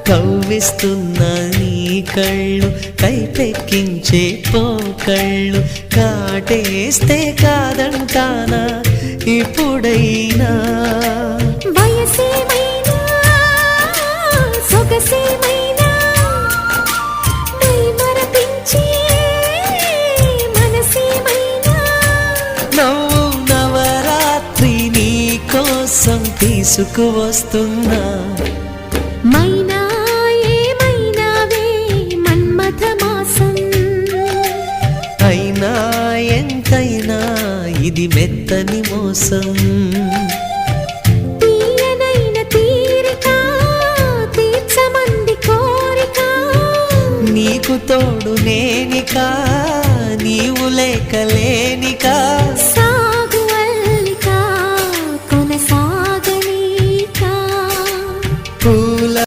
కవ్విస్తున్న నీ కళ్ళు కైపెక్కించే పోకళ్ళు కాటేస్తే కాదంటానా ఇప్పుడైనా వయసేమైనా సొగసేమైనా మరపించే మనసేమైనా నవ్వు నవరాత్రి నీ కోసం తీసుకువస్తున్నా మైనా ఏమైనావే మన్మథ మాసం అయినా ఎంతైనా ఇది మెత్తని మోసం తీయనైన తీరిక తీర్చమంది కోరిక నీకు తోడు నేనిక నీవు లేకలేనిక